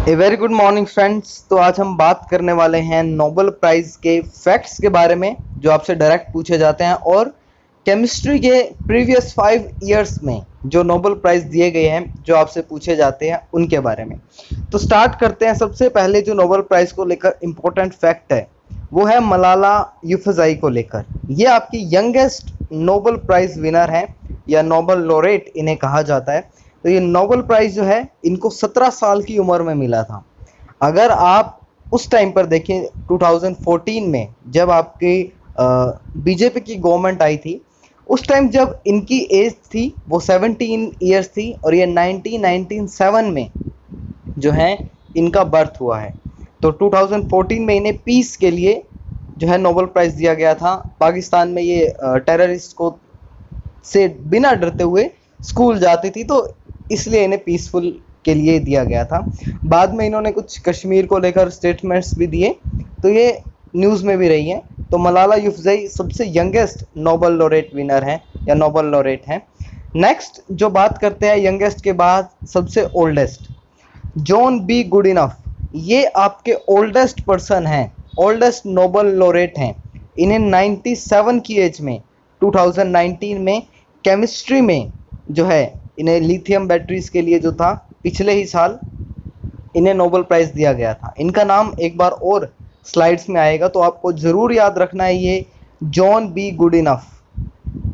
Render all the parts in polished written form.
A very good morning friends. तो आज हम बात करने वाले हैं नोबेल प्राइज़ के फैक्ट्स के बारे में जो आपसे डायरेक्ट पूछे जाते हैं और केमिस्ट्री के प्रीवियस 5 इयर्स में जो नोबेल प्राइज़ दिए गए हैं जो आपसे पूछे जाते हैं उनके बारे में। तो स्टार्ट करते हैं। सबसे पहले जो नोबेल प्राइज़ को लेकर इम्पोर्टेंट फैक्ट है वो है मलाला यूसुफ़ज़ई को लेकर। ये आपकी यंगेस्ट नोबेल प्राइज़ विनर हैं या नोबेल लॉरेट इन्हें कहा जाता है। तो ये नोबेल प्राइज़ जो है इनको 17 साल की उम्र में मिला था। अगर आप उस टाइम पर देखें 2014 में जब आपकी बीजेपी की गवर्नमेंट आई थी, उस टाइम जब इनकी एज थी वो 17 ईयर्स थी और ये 1997 में जो है इनका बर्थ हुआ है। तो 2014 में इन्हें पीस के लिए जो है नोबेल प्राइज़ दिया गया था। पाकिस्तान में ये टेररिस्ट को से बिना डरते हुए स्कूल जाती थी, तो इसलिए इन्हें पीसफुल के लिए दिया गया था। बाद में इन्होंने कुछ कश्मीर को लेकर स्टेटमेंट्स भी दिए, तो ये न्यूज़ में भी रही हैं। तो मलाला यूसुफ़ज़ई सबसे यंगेस्ट नोबेल लॉरेट विनर हैं या नोबेल लॉरेट हैं। नेक्स्ट जो बात करते हैं यंगेस्ट के बाद सबसे ओल्डेस्ट, जॉन बी गुडइनफ। ये आपके ओल्डेस्ट पर्सन हैं, ओल्डेस्ट नोबेल लॉरेट हैं। इन्हें 97 की एज में 2019 में केमिस्ट्री में जो है इन्हें लिथियम बैटरीज के लिए जो था पिछले ही साल इन्हें नोबेल प्राइज़ दिया गया था। इनका नाम एक बार और स्लाइड्स में आएगा तो आपको ज़रूर याद रखना है, ये जॉन बी गुडइनफ,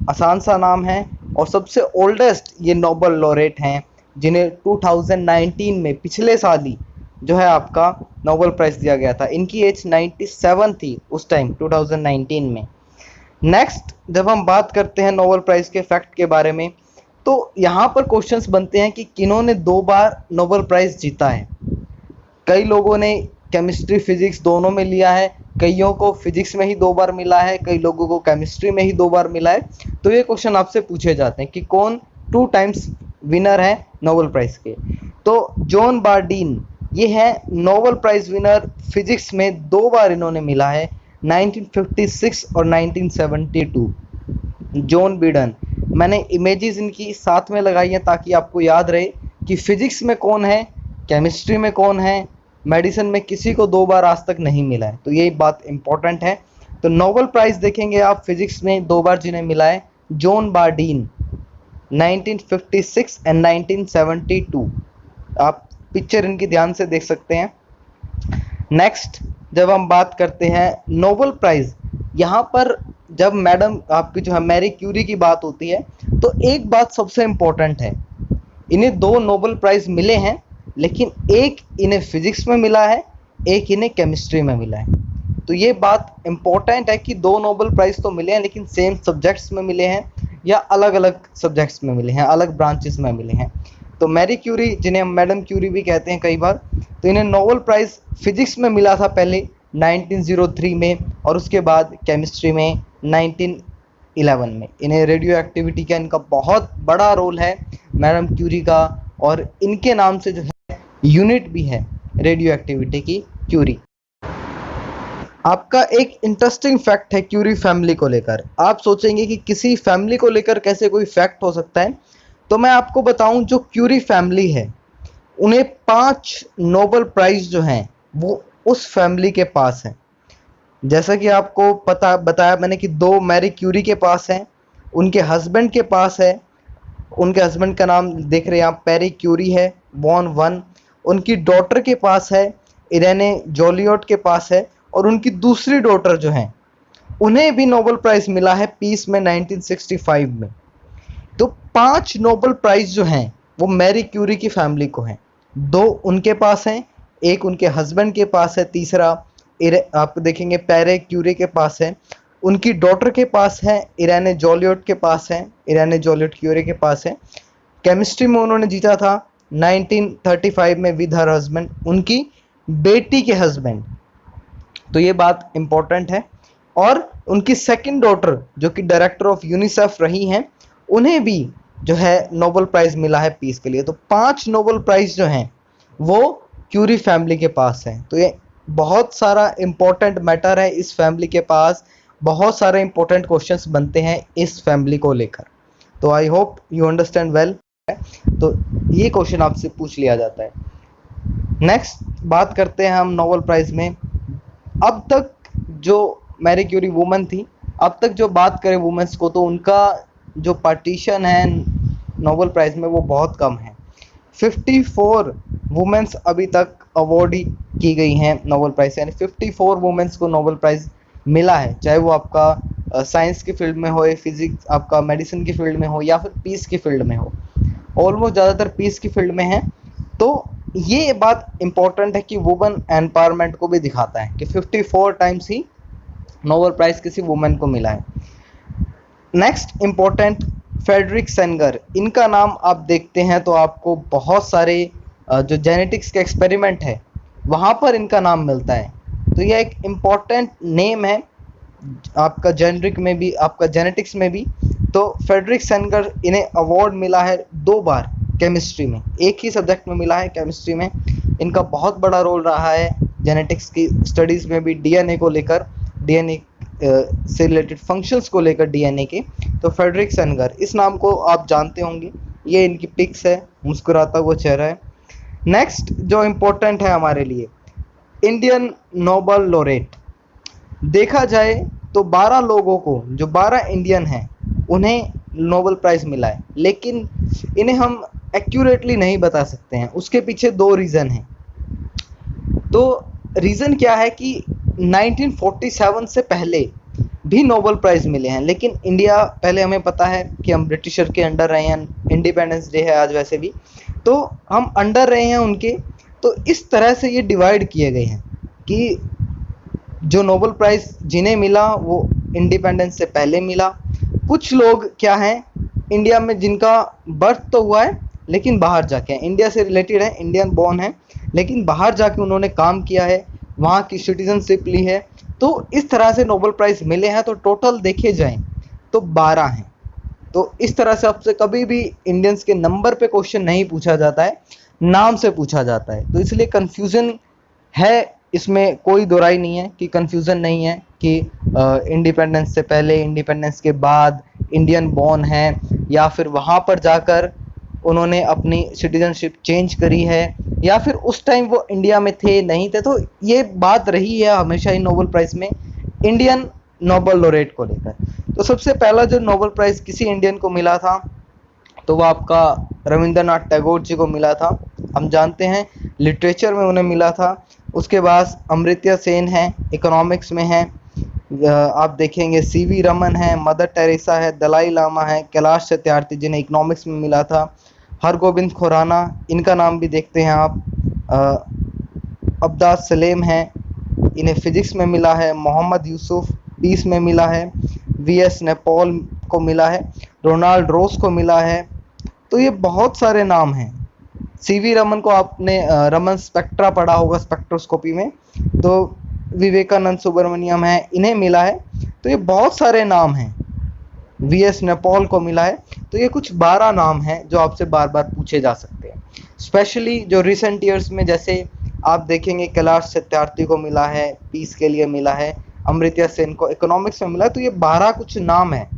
आसान सा नाम है और सबसे ओल्डेस्ट ये नोबेल लॉरेट हैं जिन्हें 2019 में पिछले साल ही जो है आपका नोबेल प्राइज़ दिया गया था। इनकी एज 97 थी उस टाइम 2019 में। नेक्स्ट जब हम बात करते हैं नोबेल प्राइज़ के फैक्ट के बारे में, तो यहाँ पर क्वेश्चंस बनते हैं कि किन्होंने 2 बार नोबेल प्राइज़ जीता है। कई लोगों ने केमिस्ट्री फिजिक्स दोनों में लिया है, कईयों को फिजिक्स में ही 2 बार मिला है, कई लोगों को केमिस्ट्री में ही 2 बार मिला है। तो ये क्वेश्चन आपसे पूछे जाते हैं कि कौन 2 टाइम्स विनर है नोबेल प्राइज़ के। तो जॉन बार्डीन ये है नोबेल प्राइज़ विनर फिजिक्स में, 2 बार इन्होंने मिला है, 1956 और 1972। जॉन बीडन, मैंने इमेजेस इनकी साथ में लगाई हैं ताकि आपको याद रहे कि फिजिक्स में कौन है, केमिस्ट्री में कौन है, मेडिसिन में किसी को 2 बार आज तक नहीं मिला है। तो ये बात इंपॉर्टेंट है। तो नोबेल प्राइज़ देखेंगे आप फिजिक्स में 2 बार जिन्हें मिला है, जॉन बार्डीन 1956 एंड 1972। आप पिक्चर इनकी ध्यान से देख सकते हैं। नेक्स्ट जब हम बात करते हैं नोबेल प्राइज़, यहाँ पर जब मैडम आपकी जो है मैरी क्यूरी की बात होती है तो एक बात सबसे इम्पोर्टेंट है, इन्हें 2 नोबेल प्राइज़ मिले हैं लेकिन एक इन्हें फिजिक्स में मिला है, एक इन्हें केमिस्ट्री में मिला है। तो ये बात इम्पोर्टेंट है कि 2 नोबेल प्राइज़ तो मिले हैं लेकिन सेम सब्जेक्ट्स में मिले हैं या अलग अलग सब्जेक्ट्स में मिले हैं, अलग ब्रांचेस में मिले हैं। तो मैरी क्यूरी जिन्हें हम मैडम क्यूरी भी कहते हैं कई बार, तो इन्हें नोबेल प्राइज़ फिजिक्स में मिला था पहले 1903 में और उसके बाद केमिस्ट्री में 1911 में। इन्हें रेडियो एक्टिविटी का इनका बहुत बड़ा रोल है मैडम क्यूरी का, और इनके नाम से जो है यूनिट भी है रेडियो एक्टिविटी की, क्यूरी। आपका एक इंटरेस्टिंग फैक्ट है क्यूरी फैमिली को लेकर। आप सोचेंगे कि किसी फैमिली को लेकर कैसे कोई फैक्ट हो सकता है, तो मैं आपको बताऊं जो क्यूरी फैमिली है उन्हें 5 नोबेल प्राइज़ जो हैं वो उस फैमिली के पास हैं। जैसा कि आपको पता बताया मैंने कि 2 मैरी क्यूरी के पास हैं, उनके हस्बैंड के पास है, उनके हस्बैंड का नाम देख रहे हैं आप पैरी क्यूरी है, बॉर्न 1। उनकी डॉटर के पास है, इरेने जॉलियट के पास है, और उनकी दूसरी डॉटर जो हैं उन्हें भी नोबेल प्राइज़ मिला है पीस में 1965 में। तो 5 नोबेल प्राइज़ जो हैं वो मैरी क्यूरी की फैमिली को हैं। 2 उनके पास हैं, एक उनके हस्बैंड के पास है, तीसरा आप देखेंगे पैरे क्यूरी के पास है, उनकी डॉटर के पास है, इरेने जॉलियट के पास है, इरेने जॉलियट क्यूरी के पास है। केमिस्ट्री में उन्होंने जीता था 1935 में विद हर हस्बैंड, उनकी बेटी के हस्बैंड। तो ये बात इम्पोर्टेंट है। और उनकी सेकंड डॉटर जो कि डायरेक्टर ऑफ यूनिसेफ रही हैं, उन्हें भी जो है नोबेल प्राइज़ मिला है पीस के लिए। तो 5 नोबेल प्राइज़ जो हैं वो क्यूरी फैमिली के पास हैं। तो ये बहुत सारा इम्पोर्टेंट मैटर है इस फैमिली के पास, बहुत सारे इम्पोर्टेंट क्वेश्चंस बनते हैं इस फैमिली को लेकर। तो आई होप यू अंडरस्टैंड वेल। तो ये क्वेश्चन आपसे पूछ लिया जाता है। नेक्स्ट बात करते हैं हम नोबेल प्राइज़ में। अब तक जो मैरी क्यूरी वुमन थी, अब तक जो बात करें वुमेन्स को, तो उनका जो पार्टीशन है नोबेल प्राइज़ में वो बहुत कम है। 54 वुमेन्स अभी तक अवॉर्ड की गई हैं नोबेल प्राइज़, यानी 54 वुमेन्स को नोबेल प्राइज़ मिला है, चाहे वो आपका साइंस की फील्ड में हो, या फिजिक्स आपका मेडिसिन की फील्ड में हो, या फिर पीस की फील्ड में हो। ऑलमोस्ट ज़्यादातर पीस की फील्ड में है। तो ये बात इम्पोर्टेंट है कि वुमेन एम्पावरमेंट को भी दिखाता है कि 54 टाइम्स ही नोबेल प्राइज़ किसी वुमेन को मिला है। नेक्स्ट इम्पोर्टेंट, फ्रेडरिक सेंगर, इनका नाम आप देखते हैं तो आपको बहुत सारे जो जेनेटिक्स के एक्सपेरिमेंट है वहाँ पर इनका नाम मिलता है। तो यह एक इम्पॉर्टेंट नेम है आपका जेनरिक में भी, आपका जेनेटिक्स में भी। तो फ्रेडरिक सेंगर, इन्हें अवार्ड मिला है 2 बार केमिस्ट्री में, एक ही सब्जेक्ट में मिला है केमिस्ट्री में। इनका बहुत बड़ा रोल रहा है जेनेटिक्स की स्टडीज़ में भी, डीएनए को लेकर, डीएनए से रिलेटेड फंक्शंस को लेकर डीएनए के। तो फ्रेडरिक सेंगर, इस नाम को आप जानते होंगे, ये इनकी पिक्स है, मुस्कुराता हुआ चेहरा है। नेक्स्ट जो इम्पोर्टेंट है हमारे लिए, इंडियन नोबेल लॉरेट। देखा जाए तो 12 लोगों को, जो 12 इंडियन हैं, उन्हें नोबेल प्राइज़ मिला है, लेकिन इन्हें हम एक्यूरेटली नहीं बता सकते हैं। उसके पीछे 2 रीज़न हैं। तो रीज़न क्या है कि 1947 से पहले भी नोबेल प्राइज़ मिले हैं, लेकिन इंडिया, पहले हमें पता है कि हम ब्रिटिशर के अंडर रहे हैं, इंडिपेंडेंस डे है आज वैसे भी, तो हम अंडर रहे हैं उनके। तो इस तरह से ये डिवाइड किए गए हैं कि जो नोबेल प्राइज़ जिन्हें मिला वो इंडिपेंडेंस से पहले मिला। कुछ लोग क्या हैं इंडिया में, जिनका बर्थ तो हुआ है लेकिन बाहर जाके हैं, इंडिया से रिलेटेड है, इंडियन बॉर्न है, लेकिन बाहर जाके उन्होंने काम किया है, वहाँ की सिटीजनशिप ली है। तो इस तरह से नोबेल प्राइज़ मिले हैं। तो टोटल देखे जाएं तो 12 हैं। तो इस तरह से आपसे कभी भी इंडियंस के नंबर पे क्वेश्चन नहीं पूछा जाता है, नाम से पूछा जाता है। तो इसलिए कन्फ्यूज़न है, इसमें कोई दो राय नहीं है कि कन्फ्यूज़न नहीं है कि इंडिपेंडेंस से पहले, इंडिपेंडेंस के बाद इंडियन बॉर्न है, या फिर वहाँ पर जाकर उन्होंने अपनी सिटीजनशिप चेंज करी है, या फिर उस टाइम वो इंडिया में थे नहीं थे। तो ये बात रही है हमेशा ही नोबेल प्राइज़ में इंडियन नोबेल लॉरेट को लेकर। तो सबसे पहला जो नोबेल प्राइज़ किसी इंडियन को मिला था, तो वो आपका रविंद्रनाथ टैगोर जी को मिला था। हम जानते हैं लिटरेचर में उन्हें मिला था। उसके बाद अमर्त्य सेन हैं, इकोनॉमिक्स में हैं। आप देखेंगे सीवी रमन है, मदर टेरेसा है, दलाई लामा है, कैलाश सत्यार्थी जिन्हें इकोनॉमिक्स में मिला था, हरगोबिंद खुराना, इनका नाम भी देखते हैं आप। अब्बास सलेम हैं, इन्हें फिजिक्स में मिला है। मोहम्मद यूसुफ पीस में मिला है। वीएस नेपॉल को मिला है। रोनाल्ड रोस को मिला है। तो ये बहुत सारे नाम हैं। सीवी रमन को आपने रमन स्पेक्ट्रा पढ़ा होगा स्पेक्ट्रोस्कोपी में, तो विवेकानंद सुब्रमण्यम है, इन्हें मिला है। तो ये बहुत सारे नाम हैं। वीएस नेपॉल को मिला है। तो ये कुछ 12 नाम हैं जो आपसे बार बार पूछे जा सकते हैं। स्पेशली जो रिसेंट ईयर्स में, जैसे आप देखेंगे कैलाश सत्यार्थी को मिला है, पीस के लिए मिला है, अमर्त्य सेन को इकोनॉमिक्स में मिला है। तो ये 12 कुछ नाम हैं।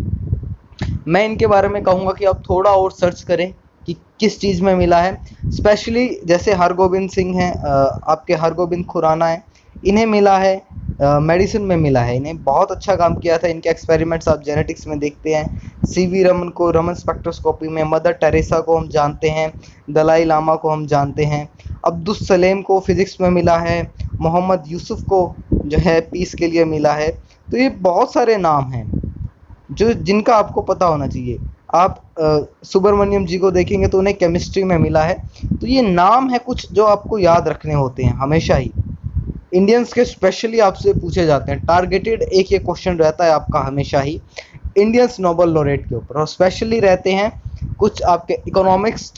मैं इनके बारे में कहूँगा कि आप थोड़ा और सर्च करें कि किस चीज़ में मिला है। स्पेशली जैसे हरगोबिंद सिंह हैं, आपके हरगोबिंद खुराना है, इन्हें मिला है, मेडिसिन में मिला है। इन्हें बहुत अच्छा काम किया था, इनके एक्सपेरिमेंट्स आप जेनेटिक्स में देखते हैं। सीवी रमन को रमन स्पेक्ट्रोस्कोपी में, मदर टेरेसा को हम जानते हैं, दलाई लामा को हम जानते हैं, अब्दुस सलेम को फिज़िक्स में मिला है, मोहम्मद यूसुफ को जो है पीस के लिए मिला है। तो ये बहुत सारे नाम हैं जो जिनका आपको पता होना चाहिए। आप सुब्रमण्यम जी को देखेंगे तो उन्हें केमिस्ट्री में मिला है। तो ये नाम है कुछ जो आपको याद रखने होते हैं हमेशा ही। इंडियंस के स्पेशली आपसे पूछे जाते हैं, टारगेटेड एक ये क्वेश्चन रहता है आपका हमेशा ही इंडियंस नोबेल लॉरेट के ऊपर, और स्पेशली रहते हैं कुछ आपके इकोनॉमिक्स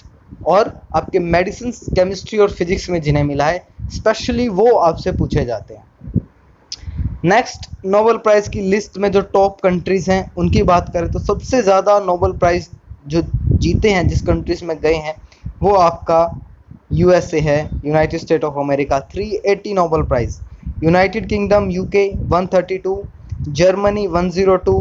और आपके मेडिसिन, केमिस्ट्री और फिजिक्स में जिन्हें मिला है, स्पेशली वो आपसे पूछे जाते हैं। नेक्स्ट, नोबेल प्राइज़ की लिस्ट में जो टॉप कंट्रीज़ हैं उनकी बात करें तो सबसे ज़्यादा नोबेल प्राइज़ जो जीते हैं, जिस कंट्रीज़ में गए हैं, वो आपका यूएसए है, United state of America, 380 Nobel prize. United kingdom UK 132, Germany 102,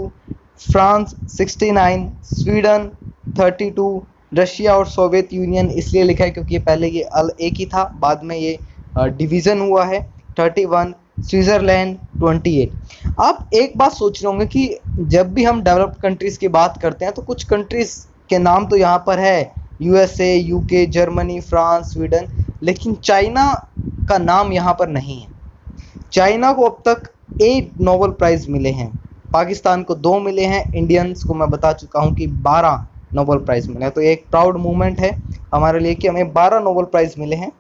France 69, Sweden 32, Russia और सोवियत यूनियन इसलिए लिखा है क्योंकि ये पहले ये एक ही था, बाद में ये डिवीज़न हुआ है 31, स्विट्ज़रलैंड 28। आप एक बात सोच रहे होंगे कि जब भी हम डेवलप्ड कंट्रीज़ की बात करते हैं तो कुछ कंट्रीज़ के नाम तो यहाँ पर है, USA, UK, Germany, France, Sweden, लेकिन चाइना का नाम यहाँ पर नहीं है। चाइना को अब तक 8 नोबेल प्राइज़ मिले हैं, पाकिस्तान को 2 मिले हैं, इंडियंस को मैं बता चुका हूँ कि 12 नोबेल प्राइज़ मिले हैं। तो एक प्राउड मूवमेंट है हमारे लिए कि हमें 12 नोबेल प्राइज़ मिले हैं,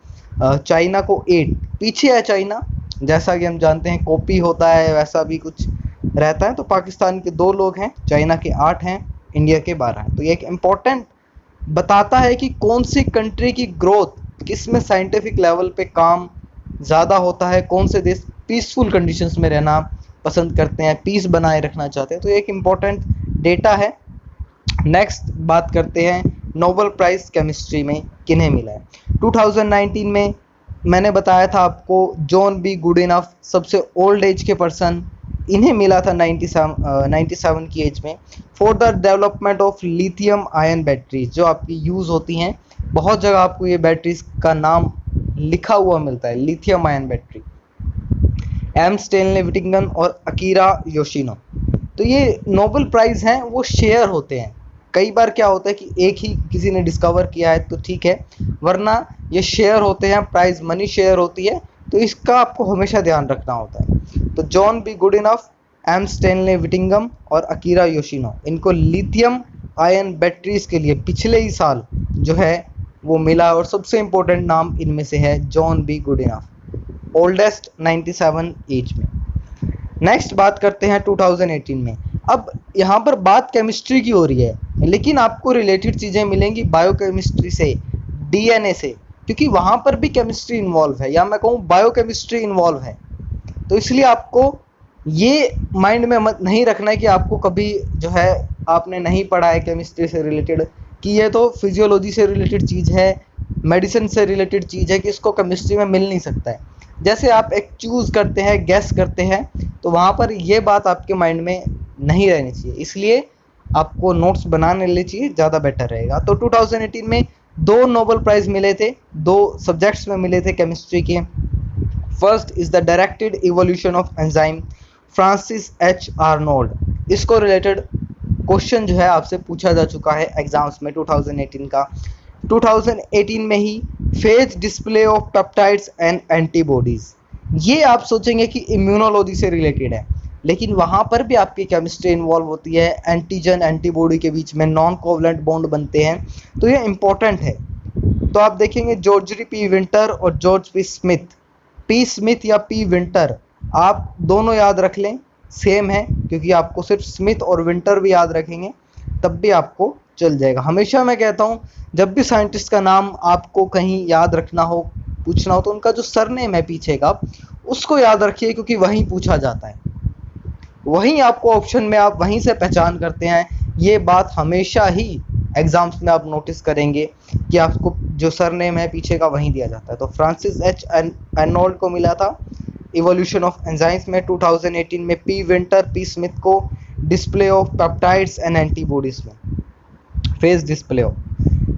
चाइना को 8। पीछे है चाइना, जैसा कि हम जानते हैं कॉपी होता है वैसा भी कुछ रहता है। तो पाकिस्तान के 2 लोग हैं, चाइना के 8 हैं, इंडिया के 12 हैं। तो ये एक इम्पॉर्टेंट बताता है कि कौन सी कंट्री की ग्रोथ, किस में साइंटिफिक लेवल पे काम ज़्यादा होता है, कौन से देश पीसफुल कंडीशंस में रहना पसंद करते हैं, पीस बनाए रखना चाहते हैं। तो ये एक इम्पॉर्टेंट डेटा है। नेक्स्ट बात करते हैं नोबेल प्राइज़ केमिस्ट्री में किन्हें मिला है। 2019 में मैंने बताया था आपको, जॉन बी गुडइनफ, सबसे ओल्ड एज के पर्सन, इन्हें मिला था 97 की एज में, for the development of lithium ion batteries, जो आपकी यूज़ होती हैं। बहुत जगह आपको ये बैटरीज का नाम लिखा हुआ मिलता है, lithium ion battery. M Stanley विटिंगटन और अकीरा योशिनो। तो ये नोबेल प्राइज़ हैं, वो शेयर होते हैं। कई बार क्या होता है कि एक ही किसी ने डिस्कवर किया है तो ठीक है, वरना ये शेयर होते हैं, प्राइज़ मनी शेयर होती है। तो इसका आपको हमेशा ध्यान रखना होता है। तो John B Goodenough, M Stanley Whittingham और अकीरा योशिनो, इनको लिथियम आयन बैटरीज के लिए पिछले ही साल जो है वो मिला, और सबसे इम्पोर्टेंट नाम इनमें से है John B Goodenough, oldest 97 age में। नेक्स्ट बात करते हैं 2018 में। अब यहाँ पर बात केमिस्ट्री की हो रही है, लेकिन आपको रिलेटेड चीज़ें मिलेंगी बायोकेमिस्ट्री से, डीएनए से, क्योंकि वहाँ पर भी केमिस्ट्री इन्वॉल्व है, या मैं कहूँ बायोकेमिस्ट्री इन्वॉल्व है। तो इसलिए आपको ये माइंड में मत नहीं रखना है कि आपको कभी जो है आपने नहीं पढ़ा है केमिस्ट्री से रिलेटेड, कि ये तो फिजियोलॉजी से रिलेटेड चीज़ है, मेडिसिन से रिलेटेड चीज़ है, कि इसको केमिस्ट्री में मिल नहीं सकता है। जैसे आप एक चूज़ करते हैं, गैस करते हैं, तो वहाँ पर ये बात आपके माइंड में नहीं रहनी चाहिए। इसलिए आपको नोट्स बनाने ले चाहिए, ज़्यादा बेटर रहेगा। तो 2018 में 2 नोबेल प्राइज़ मिले थे, 2 सब्जेक्ट्स में मिले थे केमिस्ट्री के। First is the directed evolution of enzyme, Francis H Arnold. इसको रिलेटेड क्वेश्चन जो है आपसे पूछा जा चुका है एग्जाम्स में 2018 का। 2018 में ही phage display of peptides and antibodies, ये आप सोचेंगे कि इम्यूनोलॉजी से रिलेटेड है, लेकिन वहाँ पर भी आपकी केमिस्ट्री इन्वॉल्व होती है। एंटीजन एंटीबॉडी के बीच में नॉन कोवलेंट बॉन्ड बनते हैं, तो ये इम्पोर्टेंट है। तो आप देखेंगे जॉर्ज पी विंटर और George P Smith, P Smith या पी विंटर, आप दोनों याद रख लें, सेम है, क्योंकि आपको सिर्फ स्मिथ और विंटर भी याद रखेंगे तब भी आपको चल जाएगा। हमेशा मैं कहता हूँ जब भी साइंटिस्ट का नाम आपको कहीं याद रखना हो, पूछना हो, तो उनका जो सरनेम है पीछे का उसको याद रखिए, क्योंकि वहीं पूछा जाता है, वहीं आपको ऑप्शन में आप वहीं से पहचान करते हैं। ये बात हमेशा ही एग्जाम्स में आप नोटिस करेंगे कि आपको जो सरनेम है पीछे का वहीं दिया जाता है। तो फ्रांसिस एच आर्नोल्ड को मिला था इवोल्यूशन ऑफ एंजाइम्स में 2018 में, पी विंटर, पी स्मिथ को display of peptides and antibodies में, फेज डिस्प्ले ऑफ।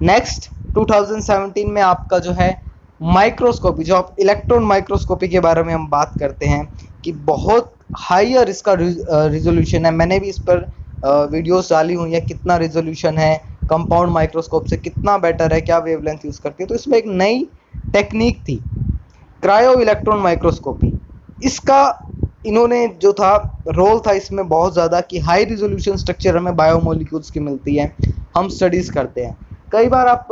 नेक्स्ट 2017 में आपका जो है माइक्रोस्कोपी, जो आप इलेक्ट्रॉन माइक्रोस्कोपी के बारे में हम बात करते हैं कि बहुत हायर इसका रिजोल्यूशन है। मैंने भी इस पर वीडियोस डाली हुई है, कितना रिजोल्यूशन है, कंपाउंड माइक्रोस्कोप से कितना बेटर है, क्या वेवलेंथ यूज़ करती है। तो इसमें एक नई टेक्निक थी, क्रायो इलेक्ट्रॉन माइक्रोस्कोपी। इसका इन्होंने जो था रोल था इसमें बहुत ज़्यादा, कि हाई रिजोल्यूशन स्ट्रक्चर हमें बायोमोलिक्यूल्स की मिलती है, हम स्टडीज़ करते हैं। कई बार आप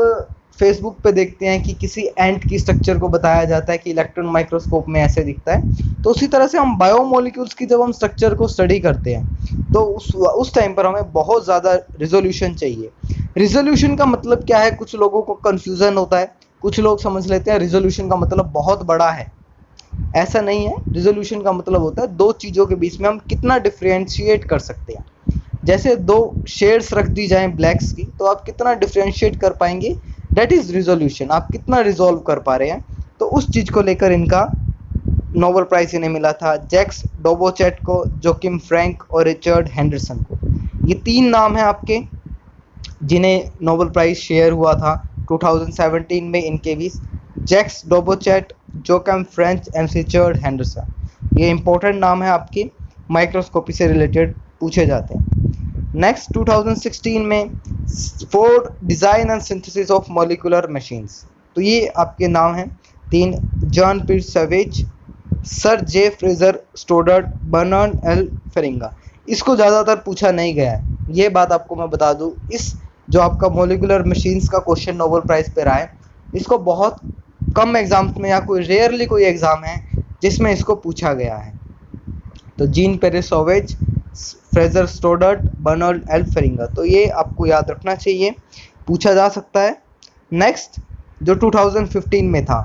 फेसबुक पे देखते हैं कि किसी एंट की स्ट्रक्चर को बताया जाता है कि इलेक्ट्रॉन माइक्रोस्कोप में ऐसे दिखता है। तो उसी तरह से हम बायोमोलिक्यूल्स की जब हम स्ट्रक्चर को स्टडी करते हैं तो उस टाइम पर हमें बहुत ज़्यादा रिजोल्यूशन चाहिए। रिजोल्यूशन का मतलब क्या है, कुछ लोगों को कन्फ्यूज़न होता है, कुछ लोग समझ लेते हैं रिजोल्यूशन का मतलब बहुत बड़ा है। ऐसा नहीं है, रिजोल्यूशन का मतलब होता है दो चीज़ों के बीच में हम कितना डिफ्रेंशिएट कर सकते हैं। जैसे 2 शेड्स रख दी जाएं ब्लैक्स की, तो आप कितना डिफ्रेंशिएट कर पाएंगे, दैट इज़ रिजोल्यूशन। आप कितना रिजॉल्व कर पा रहे हैं। तो उस चीज़ को लेकर इनका नोबेल प्राइज़ इन्हें मिला था, जैक्स डोबोचेट को, जोकिम फ्रैंक और रिचर्ड हेंडरसन को। ये 3 नाम हैं आपके जिन्हें नोबेल प्राइज़ शेयर हुआ था 2017 में इनके बीच। Jacques Dubochet Joachim Frank and Richard Henderson. ये इंपॉर्टेंट नाम है, आपकी माइक्रोस्कोपी से रिलेटेड पूछे जाते हैं। नेक्स्ट 2016 में for design and synthesis of molecular machines, तो ये आपके नाम हैं 3, जॉन पीट सैवेज, सर जे फ्रेजर स्टोडर्ट, बर्नार्ड एल फेरिंगा। इसको ज़्यादातर पूछा नहीं गया है, ये बात आपको मैं बता दूं। इस जो आपका मॉलिक्यूलर मशीन्स का क्वेश्चन नोबेल प्राइज़ पे रहा है, इसको बहुत कम एग्जाम्स में या कोई रेयरली कोई एग्ज़ाम है जिसमें इसको पूछा गया है। तो Jean Pierre Sauvage, Fraser Stoddart, Bernard L Feringa, तो ये आपको याद रखना चाहिए, पूछा जा सकता है। नेक्स्ट जो 2015 में था,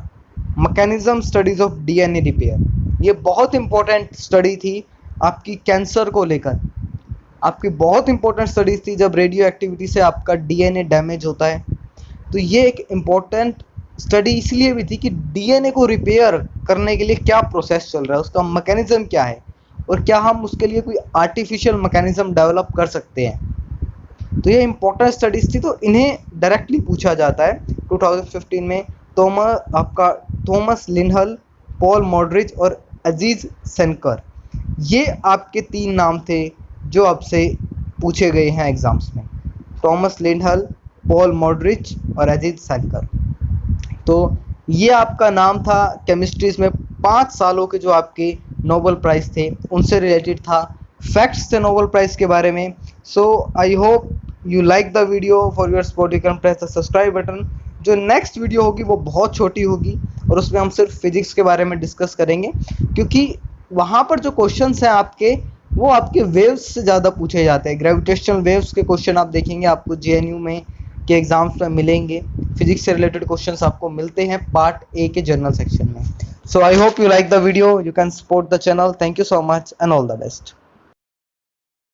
mechanism studies of DNA repair, ये बहुत इंपॉर्टेंट स्टडी थी आपकी कैंसर को लेकर। आपकी बहुत इंपॉर्टेंट स्टडीज थी जब रेडियो एक्टिविटी से आपका डीएनए डैमेज होता है। तो ये एक इम्पॉर्टेंट स्टडी इसलिए भी थी कि डीएनए को रिपेयर करने के लिए क्या प्रोसेस चल रहा है, उसका मैकेनिज्म क्या है, और क्या हम उसके लिए कोई आर्टिफिशियल मैकेनिज्म डेवलप कर सकते हैं। तो ये इंपॉर्टेंट स्टडीज थी, तो इन्हें डायरेक्टली पूछा जाता है 2015 में। थॉमस लिंडहल, पॉल मॉडरिच और अजीज सेनकर, ये आपके 3 नाम थे जो आपसे पूछे गए हैं एग्जाम्स में। थॉमस लिंडहल, पॉल मॉडरिच और अजीज सेनकर। तो ये आपका नाम था केमिस्ट्रीज में 5 सालों के जो आपके नोबेल प्राइज़ थे उनसे रिलेटेड था, फैक्ट्स थे नोबेल प्राइज़ के बारे में। So I hope you like the video. For your support you can press the subscribe button. जो नेक्स्ट वीडियो होगी वो बहुत छोटी होगी और उसमें हम सिर्फ फिजिक्स के बारे में डिस्कस करेंगे, क्योंकि वहाँ पर जो क्वेश्चंस हैं आपके, वो आपके वेव्स से ज़्यादा पूछे जाते हैं। ग्रेविटेशनल वेव्स के क्वेश्चन आप देखेंगे, आपको जेएनयू में के एग्जाम्स में मिलेंगे। फिजिक्स से रिलेटेड क्वेश्चंस आपको मिलते हैं पार्ट ए के जर्नल सेक्शन में। So I hope you like the video, you can support the channel. Thank you so much and all the best.